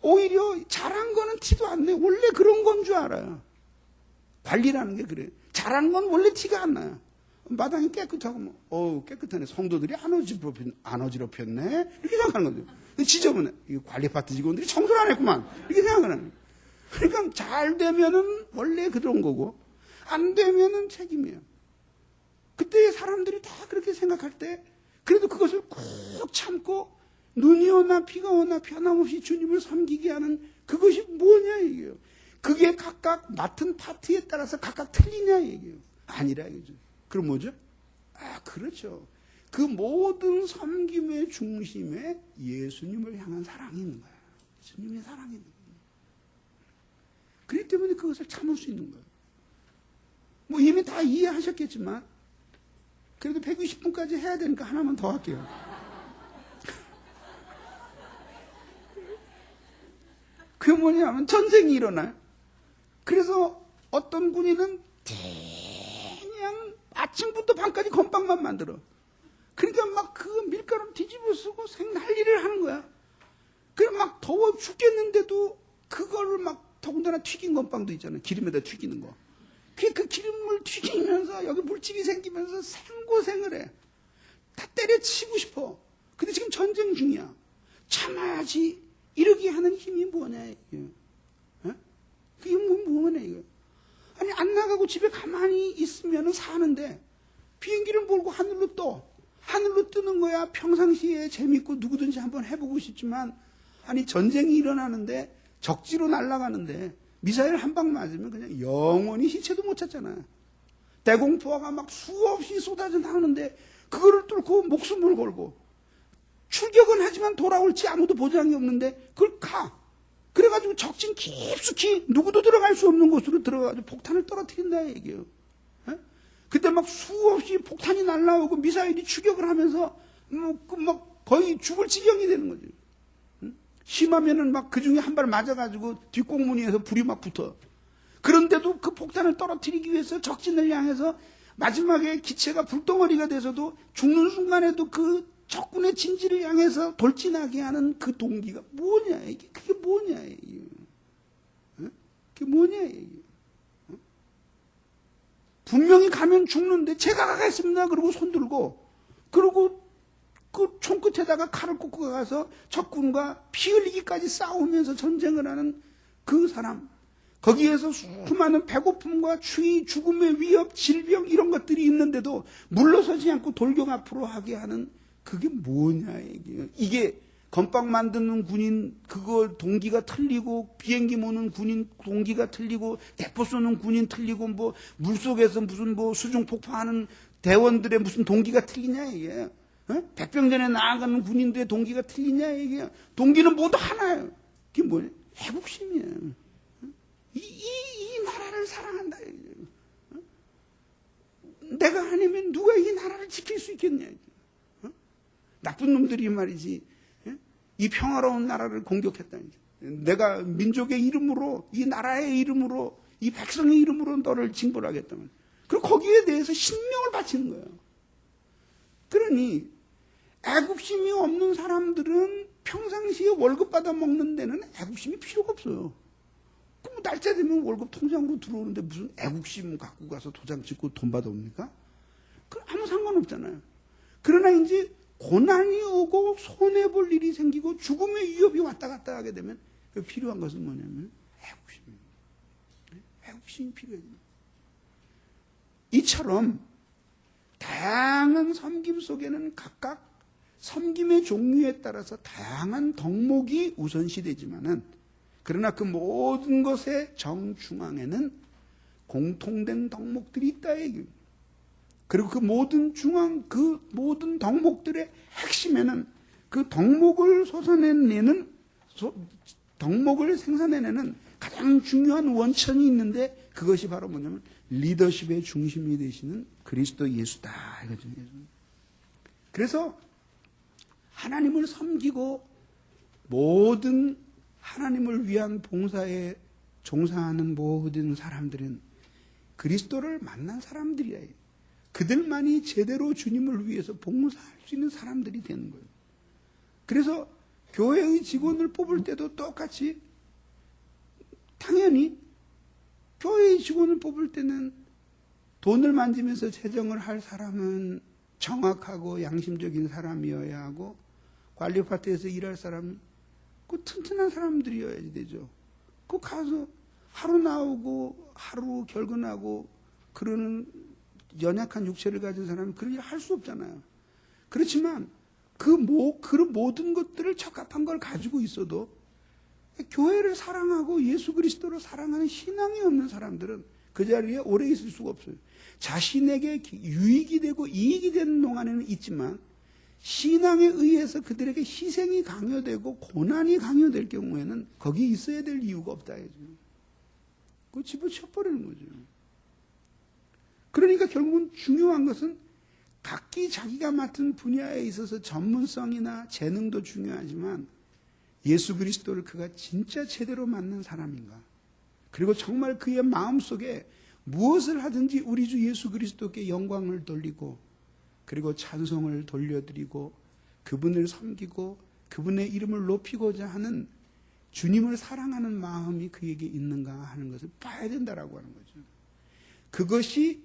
S2: 오히려 잘한 거는 티도 안 내. 원래 그런 건 줄 알아요. 관리라는 게 그래. 잘한 건 원래 티가 안 나요. 마당이 깨끗하고 깨끗하네. 성도들이 안 어지럽혔네. 이렇게 생각하는 거죠. 지저분해. 이 관리 파트 직원들이 청소를 안 했구만. 이렇게 생각하는 거예요. 그러니까 잘 되면은 원래 그런 거고, 안 되면은 책임이에요. 그때 사람들이 다 그렇게 생각할 때, 그래도 그것을 꾹 참고 눈이 오나 비가 오나 변함없이 주님을 섬기게 하는 그것이 뭐냐 이게요. 그게 각각 맡은 파트에 따라서 각각 틀리냐 이게요. 아니라 이거죠. 그럼 뭐죠? 그렇죠. 그 모든 섬김의 중심에 예수님을 향한 사랑이 있는 거예요. 예수님의 사랑이 있는 거예요. 그렇기 때문에 그것을 참을 수 있는 거예요. 뭐 이미 다 이해하셨겠지만 그래도 120분까지 해야 되니까 하나만 더 할게요. 그게 뭐냐면 전쟁이 일어나요. 그래서 어떤 군인은 그냥 아침부터 밤까지 건빵만 만들어. 그러니까 막 그 밀가루 뒤집어 쓰고 생난리를 하는 거야. 그래 막 더워 죽겠는데도 그거를 막 더군다나 튀긴 건빵도 있잖아요. 기름에다 튀기는 거. 그 기름을 튀기면서 여기 물집이 생기면서 생고생을 해. 다 때려치고 싶어. 근데 지금 전쟁 중이야. 참아야지. 이러게 하는 힘이 뭐냐 이게. 그게 뭐냐 이거. 아니 안 나가고 집에 가만히 있으면 사는데 비행기를 몰고 하늘로 떠. 하늘로 뜨는 거야 평상시에 재밌고 누구든지 한번 해보고 싶지만 아니 전쟁이 일어나는데 적지로 날아가는데 미사일 한 방 맞으면 그냥 영원히 시체도 못 찾잖아요. 대공포화가 막 수없이 쏟아져 나오는데 그거를 뚫고 목숨을 걸고 출격은 하지만 돌아올지 아무도 보장이 없는데 그걸 가. 그래가지고 적진 깊숙이 누구도 들어갈 수 없는 곳으로 들어가가지고 폭탄을 떨어뜨린다 얘기예요. 그때 막 수없이 폭탄이 날라오고 미사일이 추격을 하면서 막 거의 죽을 지경이 되는 거죠. 심하면은 막 그 중에 한 발 맞아가지고 뒷공무니에서 불이 막 붙어. 그런데도 그 폭탄을 떨어뜨리기 위해서 적진을 향해서 마지막에 기체가 불덩어리가 돼서도 죽는 순간에도 그 적군의 진지를 향해서 돌진하게 하는 그 동기가 뭐냐 이게. 그게 뭐냐 이게. 그게 뭐냐 이게. 분명히 가면 죽는데 제가 가겠습니다. 그러고 손들고 그러고 그 총끝에다가 칼을 꽂고 가서 적군과 피 흘리기까지 싸우면서 전쟁을 하는 그 사람. 거기에서 수많은 배고픔과 추위, 죽음의 위협, 질병 이런 것들이 있는데도 물러서지 않고 돌격 앞으로 하게 하는 그게 뭐냐 이게. 이게 건빵 만드는 군인 그거 동기가 틀리고 비행기 모는 군인 동기가 틀리고 대포 쏘는 군인 틀리고 뭐 물속에서 무슨 뭐 수중 폭파하는 대원들의 무슨 동기가 틀리냐 이게. 백병전에 나아가는 군인들의 동기가 틀리냐 이게. 동기는 모두 하나예요. 그게 뭐냐? 애국심이에요. 이 나라를 사랑한다. 내가 아니면 누가 이 나라를 지킬 수 있겠냐. 나쁜 놈들이 말이지. 이 평화로운 나라를 공격했다. 내가 민족의 이름으로, 이 나라의 이름으로, 이 백성의 이름으로 너를 징벌하겠다. 그리고 거기에 대해서 신명을 바치는 거예요. 그러니 애국심이 없는 사람들은 평상시에 월급 받아 먹는 데는 애국심이 필요가 없어요. 그럼 날짜 되면 월급 통장으로 들어오는데 무슨 애국심 갖고 가서 도장 찍고 돈 받아옵니까? 그 아무 상관없잖아요. 그러나 이제 고난이 오고 손해볼 일이 생기고 죽음의 위협이 왔다 갔다 하게 되면 필요한 것은 뭐냐면 애국심이에요. 애국심이 필요해요. 이처럼 다양한 섬김 속에는 각각 섬김의 종류에 따라서 다양한 덕목이 우선시되지만은 그러나 그 모든 것의 정중앙에는 공통된 덕목들이 있다 얘기입니다. 그리고 그 모든 덕목들의 핵심에는 그 덕목을 덕목을 생산해내는 가장 중요한 원천이 있는데 그것이 바로 뭐냐면 리더십의 중심이 되시는 그리스도 예수다. 이거죠. 그래서 하나님을 섬기고 모든 하나님을 위한 봉사에 종사하는 모든 사람들은 그리스도를 만난 사람들이야. 그들만이 제대로 주님을 위해서 봉사할 수 있는 사람들이 되는 거예요. 그래서 교회의 직원을 뽑을 때도 똑같이 당연히 교회의 직원을 뽑을 때는 돈을 만지면서 재정을 할 사람은 정확하고 양심적인 사람이어야 하고 관리 파트에서 일할 사람은 그 튼튼한 사람들이어야지 되죠. 그 가서 하루 나오고 하루 결근하고 그러는 연약한 육체를 가진 사람은 그런 일 할 수 없잖아요. 그렇지만 그런 모든 것들을 적합한 걸 가지고 있어도 교회를 사랑하고 예수 그리스도를 사랑하는 신앙이 없는 사람들은 그 자리에 오래 있을 수가 없어요. 자신에게 유익이 되고 이익이 되는 동안에는 있지만 신앙에 의해서 그들에게 희생이 강요되고 고난이 강요될 경우에는 거기 있어야 될 이유가 없다. 그거 집어쳐버리는 거죠. 그러니까 결국은 중요한 것은 각기 자기가 맡은 분야에 있어서 전문성이나 재능도 중요하지만 예수 그리스도를 그가 진짜 제대로 만난 사람인가, 그리고 정말 그의 마음속에 무엇을 하든지 우리 주 예수 그리스도께 영광을 돌리고 그리고 찬송을 돌려드리고 그분을 섬기고 그분의 이름을 높이고자 하는 주님을 사랑하는 마음이 그에게 있는가 하는 것을 봐야 된다라고 하는 거죠. 그것이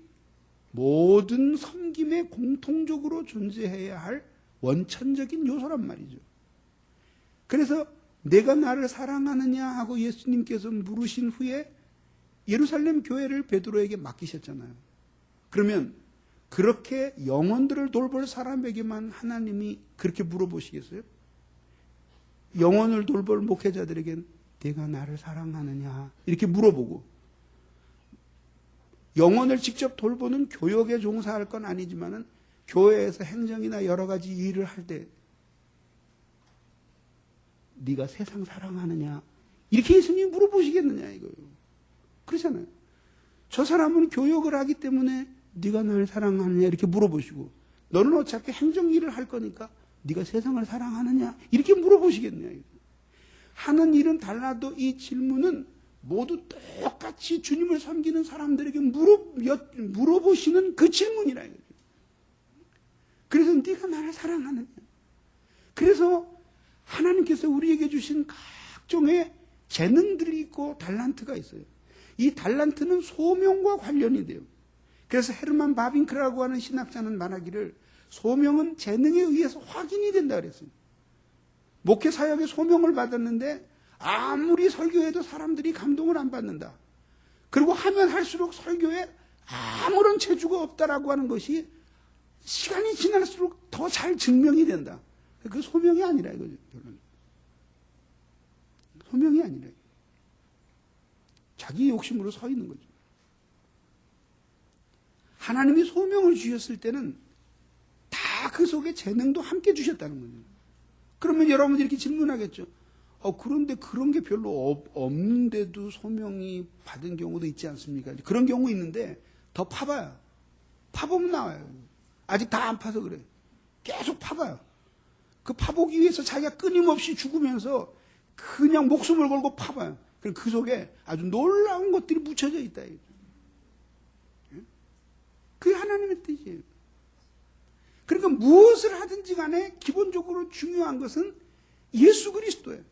S2: 모든 섬김에 공통적으로 존재해야 할 원천적인 요소란 말이죠. 그래서 내가 나를 사랑하느냐 하고 예수님께서 물으신 후에 예루살렘 교회를 베드로에게 맡기셨잖아요. 그러면 그렇게 영혼들을 돌볼 사람에게만 하나님이 그렇게 물어보시겠어요? 영혼을 돌볼 목회자들에겐 내가 나를 사랑하느냐 이렇게 물어보고, 영혼을 직접 돌보는 교역에 종사할 건 아니지만은 교회에서 행정이나 여러 가지 일을 할 때 네가 세상 사랑하느냐 이렇게 예수님이 물어보시겠느냐 이거예요. 그렇잖아요. 저 사람은 교역을 하기 때문에 네가 나를 사랑하느냐 이렇게 물어보시고, 너는 어차피 행정 일을 할 거니까 네가 세상을 사랑하느냐 이렇게 물어보시겠느냐. 하는 일은 달라도 이 질문은 모두 똑같이 주님을 섬기는 사람들에게 물어보시는 그 질문이라 이거죠. 그래서 네가 나를 사랑하느냐. 그래서 하나님께서 우리에게 주신 각종의 재능들이 있고 달란트가 있어요. 이 달란트는 소명과 관련이 돼요. 그래서 헤르만 바빙크라고 하는 신학자는 말하기를 소명은 재능에 의해서 확인이 된다 그랬어요. 목회 사역에 소명을 받았는데 아무리 설교해도 사람들이 감동을 안 받는다. 그리고 하면 할수록 설교에 아무런 재주가 없다라고 하는 것이 시간이 지날수록 더 잘 증명이 된다. 그 소명이 아니라 이거죠. 소명이 아니라 자기 욕심으로 서 있는 거죠. 하나님이 소명을 주셨을 때는 다 그 속에 재능도 함께 주셨다는 거죠. 그러면 여러분들이 이렇게 질문하겠죠. 그런데 그런 게 별로 없는데도 소명이 받은 경우도 있지 않습니까? 그런 경우 있는데 더 파봐요. 파보면 나와요. 아직 다 안 파서 그래. 계속 파봐요. 그 파보기 위해서 자기가 끊임없이 죽으면서 그냥 목숨을 걸고 파봐요. 그럼 그 속에 아주 놀라운 것들이 묻혀져 있다. 그게 하나님의 뜻이에요. 그러니까 무엇을 하든지 간에 기본적으로 중요한 것은 예수 그리스도예요.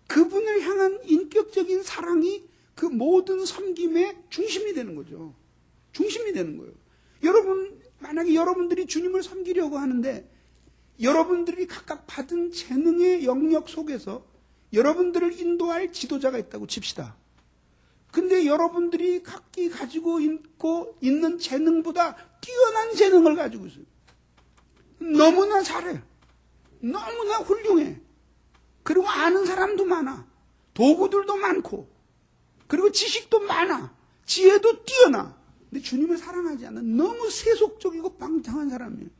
S2: 그분을 향한 인격적인 사랑이 그 모든 섬김의 중심이 되는 거죠. 중심이 되는 거예요. 여러분, 만약에 여러분들이 주님을 섬기려고 하는데 여러분들이 각각 받은 재능의 영역 속에서 여러분들을 인도할 지도자가 있다고 칩시다. 근데 여러분들이 각기 가지고 있는 재능보다 뛰어난 재능을 가지고 있어요. 너무나 잘해. 너무나 훌륭해. 그리고 아는 사람도 많아. 도구들도 많고. 그리고 지식도 많아. 지혜도 뛰어나. 근데 주님을 사랑하지 않는 너무 세속적이고 방탕한 사람이에요.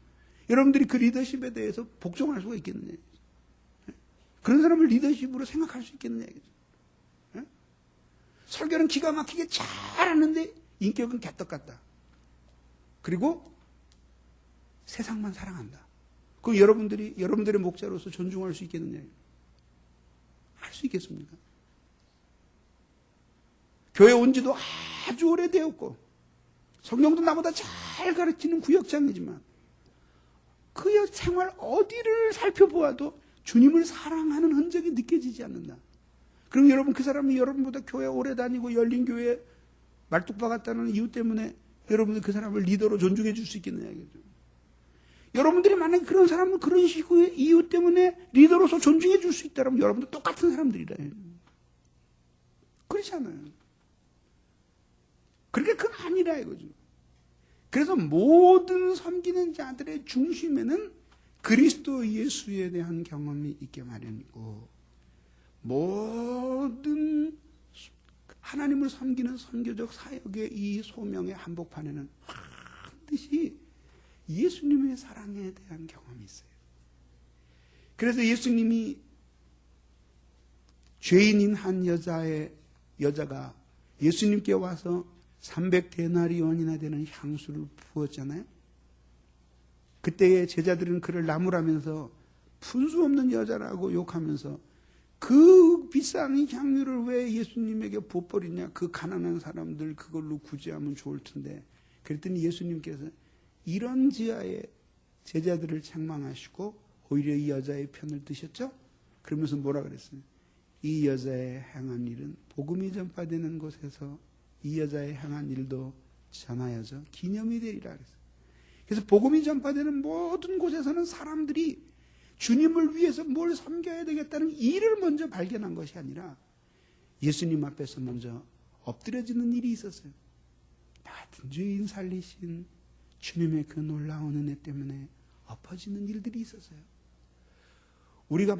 S2: 여러분들이 그 리더십에 대해서 복종할 수가 있겠느냐. 그런 사람을 리더십으로 생각할 수 있겠느냐. 설교는 기가 막히게 잘하는데 인격은 개떡 같다. 그리고 세상만 사랑한다. 그럼 여러분들의 목자로서 존중할 수 있겠느냐? 할 수 있겠습니까? 교회 온 지도 아주 오래되었고 성령도 나보다 잘 가르치는 구역장이지만 그의 생활 어디를 살펴보아도 주님을 사랑하는 흔적이 느껴지지 않는다. 그럼 여러분, 그 사람이 여러분보다 교회 오래 다니고 열린 교회 말뚝박 같다는 이유 때문에 여러분들 그 사람을 리더로 존중해 줄 수 있겠느냐 이거죠. 여러분들이 만약에 그런 사람을 그런 식의 이유 때문에 리더로서 존중해 줄 수 있다면 여러분들 똑같은 사람들이라. 그렇지 않아요. 그렇게 그건 아니라 이거죠. 그래서 모든 섬기는 자들의 중심에는 그리스도 예수에 대한 경험이 있게 마련이고, 모든 하나님을 섬기는 선교적 사역의 이 소명의 한복판에는 반드시 예수님의 사랑에 대한 경험이 있어요. 그래서 예수님이 죄인인 한 여자가 예수님께 와서 300데나리온이나 되는 향수를 부었잖아요. 그때의 제자들은 그를 나무라면서 분수 없는 여자라고 욕하면서 그 비싼 향유를 왜 예수님에게 부어버리냐, 그 가난한 사람들 그걸로 구제하면 좋을 텐데. 그랬더니 예수님께서 이런 지하에 제자들을 책망하시고 오히려 이 여자의 편을 드셨죠. 그러면서 뭐라 그랬어요? 이 여자의 행한 일은 복음이 전파되는 곳에서 이 여자의 행한 일도 전하여져 기념이 되리라 그랬어요. 그래서 복음이 전파되는 모든 곳에서는 사람들이 주님을 위해서 뭘 섬겨야 되겠다는 일을 먼저 발견한 것이 아니라 예수님 앞에서 먼저 엎드려지는 일이 있었어요. 나 같은 죄인 살리신 주님의 그 놀라운 은혜 때문에 엎어지는 일들이 있었어요. 우리가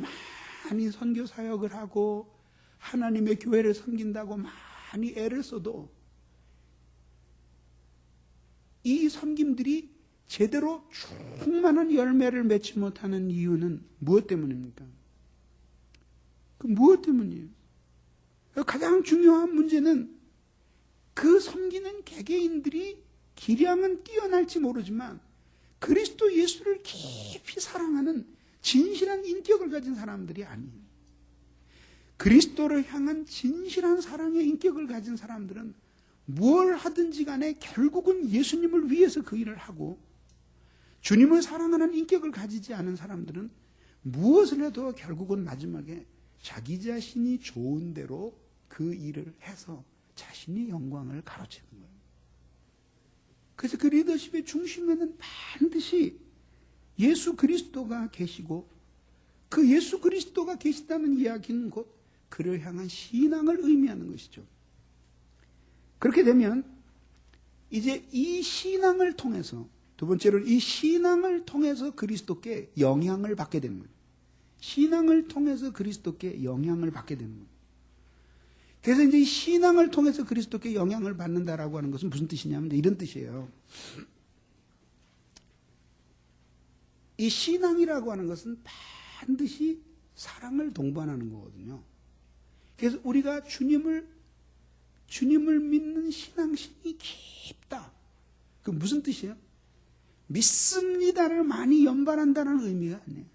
S2: 많이 선교 사역을 하고 하나님의 교회를 섬긴다고 많이 애를 써도 이 섬김들이 제대로 충만한 열매를 맺지 못하는 이유는 무엇 때문입니까? 그 무엇 때문이에요? 가장 중요한 문제는 그 섬기는 개개인들이 기량은 뛰어날지 모르지만 그리스도 예수를 깊이 사랑하는 진실한 인격을 가진 사람들이 아니에요. 그리스도를 향한 진실한 사랑의 인격을 가진 사람들은 뭘 하든지 간에 결국은 예수님을 위해서 그 일을 하고, 주님을 사랑하는 인격을 가지지 않은 사람들은 무엇을 해도 결국은 마지막에 자기 자신이 좋은 대로 그 일을 해서 자신의 영광을 가로채는 거예요. 그래서 그 리더십의 중심에는 반드시 예수 그리스도가 계시고, 그 예수 그리스도가 계시다는 이야기는 곧 그를 향한 신앙을 의미하는 것이죠. 그렇게 되면 이제 이 신앙을 통해서, 두 번째로 이 신앙을 통해서 그리스도께 영향을 받게 되는 거예요. 신앙을 통해서 그리스도께 영향을 받게 되는 거예요. 그래서 이제 이 신앙을 통해서 그리스도께 영향을 받는다라고 하는 것은 무슨 뜻이냐면 이런 뜻이에요. 이 신앙이라고 하는 것은 반드시 사랑을 동반하는 거거든요. 그래서 우리가 주님을 믿는 신앙심이 깊다. 그 무슨 뜻이에요? 믿습니다를 많이 연발한다는 의미가 아니에요.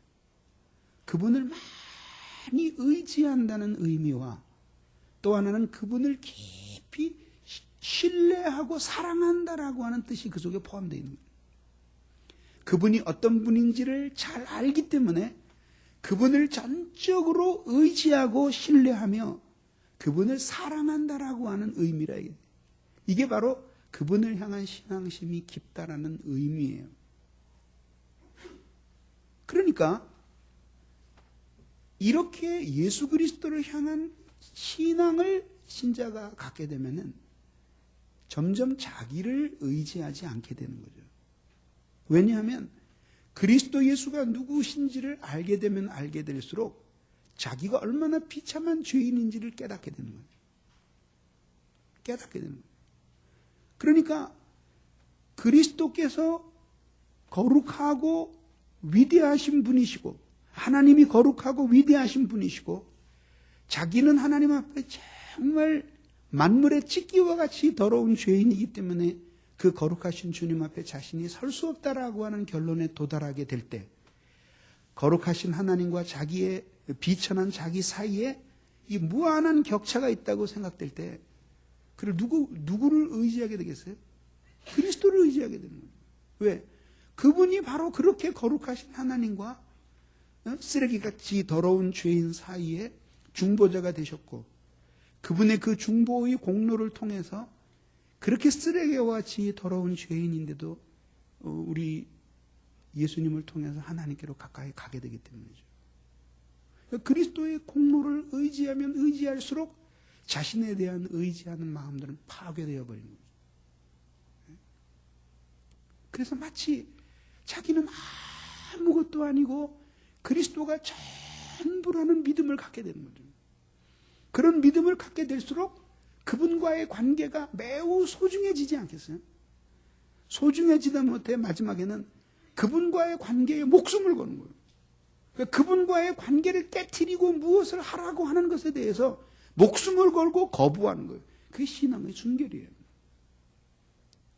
S2: 그분을 많이 의지한다는 의미와 또 하나는 그분을 깊이 신뢰하고 사랑한다라고 하는 뜻이 그 속에 포함되어 있는 거예요. 그분이 어떤 분인지를 잘 알기 때문에 그분을 전적으로 의지하고 신뢰하며 그분을 사랑한다라고 하는 의미라. 이게 바로 그분을 향한 신앙심이 깊다라는 의미예요. 그러니까 이렇게 예수 그리스도를 향한 신앙을 신자가 갖게 되면은 점점 자기를 의지하지 않게 되는 거죠. 왜냐하면 그리스도 예수가 누구신지를 알게 되면 알게 될수록 자기가 얼마나 비참한 죄인인지를 깨닫게 되는 거예요. 깨닫게 되는 거예요. 그러니까 그리스도께서 거룩하고 위대하신 분이시고 하나님이 거룩하고 위대하신 분이시고 자기는 하나님 앞에 정말 만물의 찢기와 같이 더러운 죄인이기 때문에 그 거룩하신 주님 앞에 자신이 설 수 없다라고 하는 결론에 도달하게 될 때, 거룩하신 하나님과 자기의 비천한 자기 사이에 이 무한한 격차가 있다고 생각될 때, 그를 누구를 의지하게 되겠어요? 그리스도를 의지하게 되는 거예요. 왜? 그분이 바로 그렇게 거룩하신 하나님과 쓰레기같이 더러운 죄인 사이에 중보자가 되셨고, 그분의 그 중보의 공로를 통해서 그렇게 쓰레기와 같이 더러운 죄인인데도 우리 예수님을 통해서 하나님께로 가까이 가게 되기 때문이죠. 그리스도의 공로를 의지하면 의지할수록 자신에 대한 의지하는 마음들은 파괴되어 버리는 거죠. 그래서 마치 자기는 아무것도 아니고 그리스도가 전부라는 믿음을 갖게 되는 거죠. 그런 믿음을 갖게 될수록 그분과의 관계가 매우 소중해지지 않겠어요? 소중해지다 못해 마지막에는 그분과의 관계에 목숨을 거는 거예요. 그러니까 그분과의 관계를 깨트리고 무엇을 하라고 하는 것에 대해서 목숨을 걸고 거부하는 거예요. 그게 신앙의 순결이에요.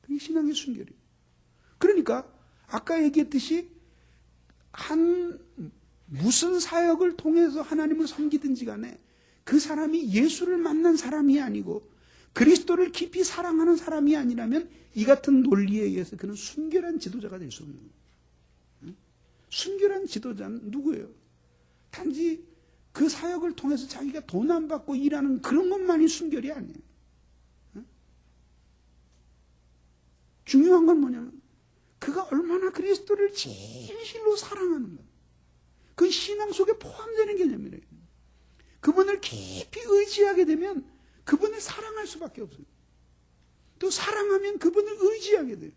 S2: 그게 신앙의 순결이에요. 그러니까 아까 얘기했듯이 무슨 사역을 통해서 하나님을 섬기든지 간에 그 사람이 예수를 만난 사람이 아니고 그리스도를 깊이 사랑하는 사람이 아니라면 이 같은 논리에 의해서 그는 순결한 지도자가 될 수 없는 거예요. 순결한 지도자는 누구예요? 단지 그 사역을 통해서 자기가 돈 안 받고 일하는 그런 것만이 순결이 아니에요. 중요한 건 뭐냐면 그가 얼마나 그리스도를 진실로 사랑하는 것. 그 신앙 속에 포함되는 개념이래요. 그분을 깊이 의지하게 되면 그분을 사랑할 수밖에 없어요. 또 사랑하면 그분을 의지하게 돼요.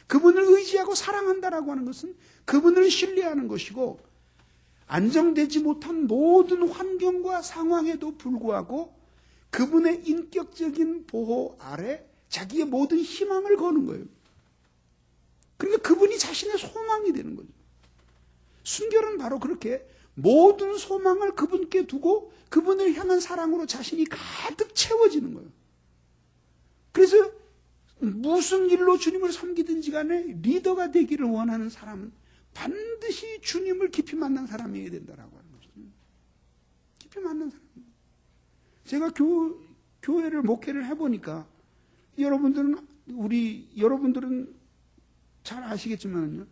S2: 그분을 의지하고 사랑한다라고 하는 것은 그분을 신뢰하는 것이고 안정되지 못한 모든 환경과 상황에도 불구하고 그분의 인격적인 보호 아래 자기의 모든 희망을 거는 거예요. 그러니까 그분이 자신의 소망이 되는 거죠. 순결은 바로 그렇게 모든 소망을 그분께 두고 그분을 향한 사랑으로 자신이 가득 채워지는 거예요. 그래서 무슨 일로 주님을 섬기든지 간에 리더가 되기를 원하는 사람은 반드시 주님을 깊이 만난 사람이어야 된다라고 하는 거죠. 깊이 만난 사람입니다. 제가 교회를 목회를 해보니까 여러분들은 잘 아시겠지만요.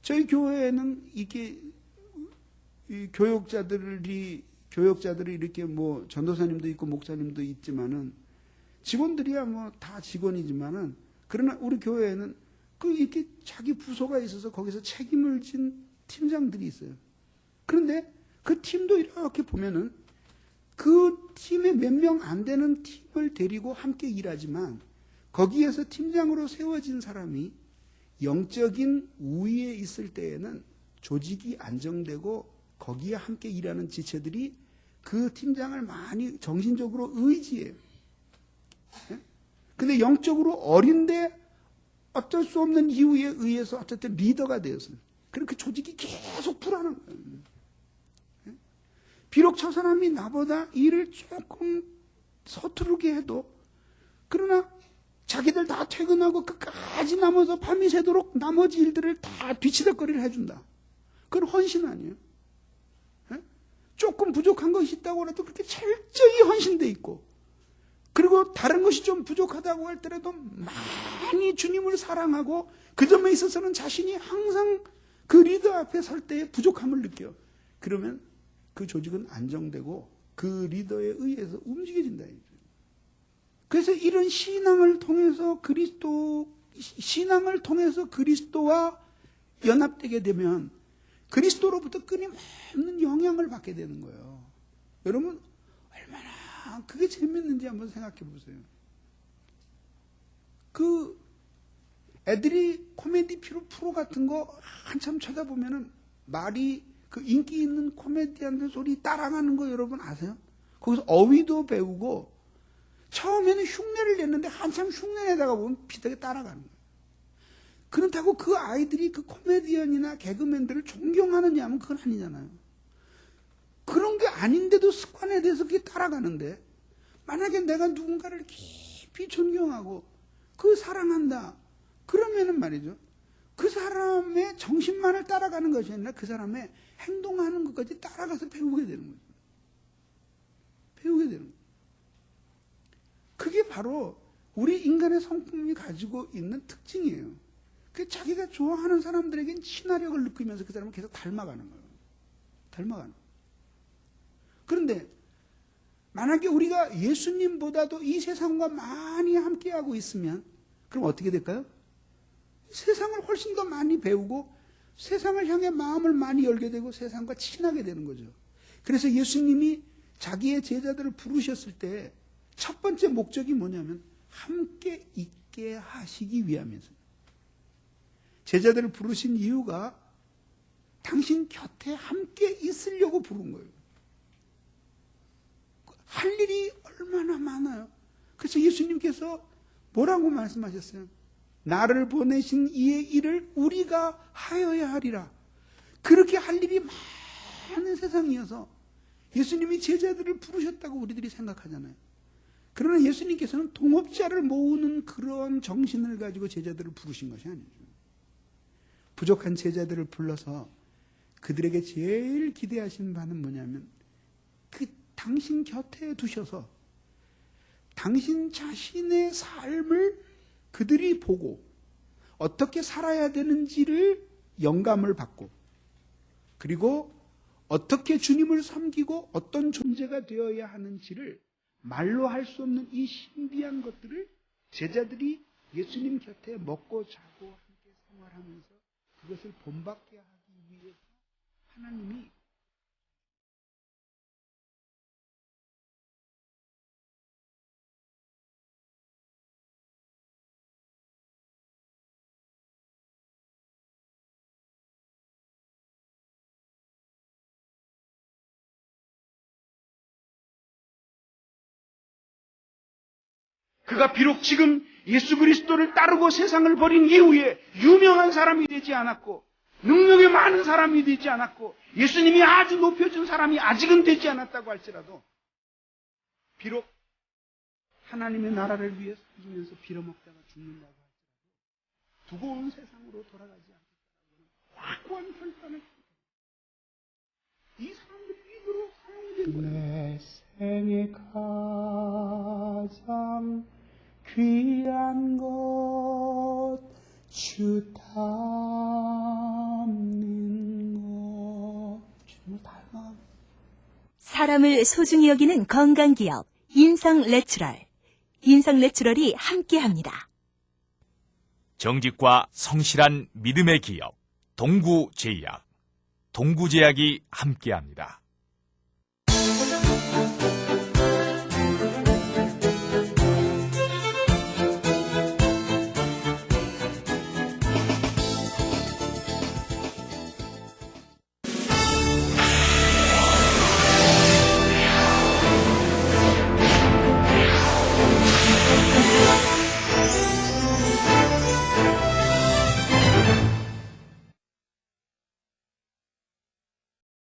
S2: 저희 교회에는 이게 교역자들이 이렇게 뭐 전도사님도 있고 목사님도 있지만은 직원들이야 뭐 다 직원이지만은 그러나 우리 교회에는 이렇게 자기 부서가 있어서 거기서 책임을 진 팀장들이 있어요. 그런데 그 팀도 이렇게 보면은 그 팀에 몇 명 안 되는 팀을 데리고 함께 일하지만 거기에서 팀장으로 세워진 사람이 영적인 우위에 있을 때에는 조직이 안정되고 거기에 함께 일하는 지체들이 그 팀장을 많이 정신적으로 의지해요. 근데 영적으로 어린데 어쩔 수 없는 이유에 의해서 어쨌든 리더가 되었어요. 그럼 그 조직이 계속 불안한 거예요. 비록 저 사람이 나보다 일을 조금 서투르게 해도 그러나 자기들 다 퇴근하고 끝까지 남아서 밤이 새도록 나머지 일들을 다 뒤치덕거리를 해준다. 그건 헌신 아니에요? 조금 부족한 것이 있다고 해도 그렇게 철저히 헌신돼 있고 그리고 다른 것이 좀 부족하다고 할때라도 많이 주님을 사랑하고 그 점에 있어서는 자신이 항상 그 리더 앞에 설 때의 부족함을 느껴요. 그러면 그 조직은 안정되고 그 리더에 의해서 움직여진다. 그래서 이런 신앙을 통해서 그리스도와 연합되게 되면 그리스도로부터 끊임없는 영향을 받게 되는 거예요. 여러분 얼마나 그게 재밌는지 한번 생각해 보세요. 그 애들이 코미디 프로 같은 거 한참 쳐다보면은 말이 그 인기 있는 코미디언들 소리 따라가는 거 여러분 아세요? 거기서 어휘도 배우고 처음에는 흉내를 냈는데 한참 흉내내다가 보면 비슷하게 따라가는 거예요. 그렇다고 그 아이들이 그 코미디언이나 개그맨들을 존경하느냐 하면 그건 아니잖아요. 그런 게 아닌데도 습관에 대해서 그게 따라가는데 만약에 내가 누군가를 깊이 존경하고 그 사랑한다 그러면은 말이죠. 그 사람의 정신만을 따라가는 것이 아니라 그 사람의 행동하는 것까지 따라가서 배우게 되는 거죠. 배우게 되는 거예요. 그게 바로 우리 인간의 성품이 가지고 있는 특징이에요. 그 자기가 좋아하는 사람들에겐 친화력을 느끼면서 그 사람을 계속 닮아가는 거예요. 닮아가는 거예요. 그런데 만약에 우리가 예수님보다도 이 세상과 많이 함께하고 있으면 그럼 어떻게 될까요? 세상을 훨씬 더 많이 배우고 세상을 향해 마음을 많이 열게 되고 세상과 친하게 되는 거죠. 그래서 예수님이 자기의 제자들을 부르셨을 때 첫 번째 목적이 뭐냐면 함께 있게 하시기 위함이었어요. 제자들을 부르신 이유가 당신 곁에 함께 있으려고 부른 거예요. 할 일이 얼마나 많아요. 그래서 예수님께서 뭐라고 말씀하셨어요? 나를 보내신 이의 일을 우리가 하여야 하리라. 그렇게 할 일이 많은 세상이어서 예수님이 제자들을 부르셨다고 우리들이 생각하잖아요. 그러나 예수님께서는 동업자를 모으는 그런 정신을 가지고 제자들을 부르신 것이 아니죠. 부족한 제자들을 불러서 그들에게 제일 기대하신 바는 뭐냐면 당신 곁에 두셔서 당신 자신의 삶을 그들이 보고 어떻게 살아야 되는지를 영감을 받고, 그리고 어떻게 주님을 섬기고 어떤 존재가 되어야 하는지를 말로 할 수 없는 이 신비한 것들을 제자들이 예수님 곁에 먹고 자고 함께 생활하면서 그것을 본받게 하기 위해서 하나님이 그가 비록 지금 예수 그리스도를 따르고 세상을 버린 이후에 유명한 사람이 되지 않았고 능력이 많은 사람이 되지 않았고 예수님이 아주 높여준 사람이 아직은 되지 않았다고 할지라도 비록 하나님의 나라를 위해 살면서 빌어먹다가 죽는다고 할지라도 두고 온 세상으로 돌아가지 않겠다는 확고한 결단을 이 사람들이 입으로 사용된 거예요.
S3: 내 생에 가장 귀한 것 주 닮는 것. 주님을 닮아.
S4: 사람을 소중히 여기는 건강기업 인상내추럴. 인상내추럴이 함께합니다.
S5: 정직과 성실한 믿음의 기업 동구제약, 동구제약이 함께합니다.